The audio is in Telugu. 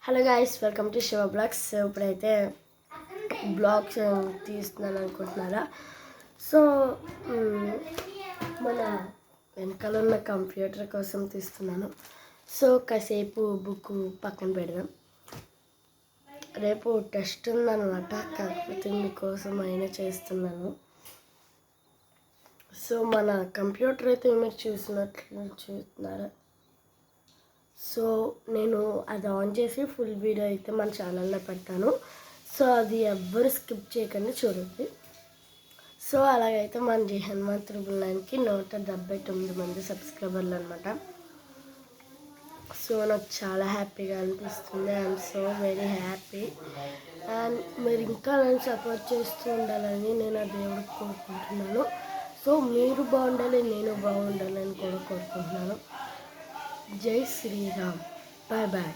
Hello guys, welcome to Shiva blogs. ఇప్పుడైతే బ్లాగ్స్ తీస్తున్నాను అనుకుంటున్నారా? సో మన వెనకాల ఉన్న కంప్యూటర్ కోసం తీస్తున్నాను. సో కాసేపు బుక్ పక్కన పెడదాం. రేపు టెస్ట్ ఉందన్నమాట, కాకపోతే మీకోసం అయినా చేస్తున్నాను. సో మన కంప్యూటర్ అయితే మీరు చూస్తున్నారా? సో నేను అది ఆన్ చేసి ఫుల్ వీడియో అయితే మన ఛానల్లో పెడతాను. సో అది ఎవ్వరు స్కిప్ చేయకుండా చూడండి. సో అలాగైతే మన హనుమంత్ 999కి 179 మంది సబ్స్క్రైబర్లు అనమాట. సో నాకు చాలా హ్యాపీగా అనిపిస్తుంది. I'm so very happy. And మీరు ఇంకా నన్ను సపోర్ట్ చేస్తూ ఉండాలని నేను ఆ దేవుడికి కోరుకుంటున్నాను. సో మీరు బాగుండాలి, నేను బాగుండాలని కూడా కోరుకుంటున్నాను. జై శ్రీరామ్. Bye bye.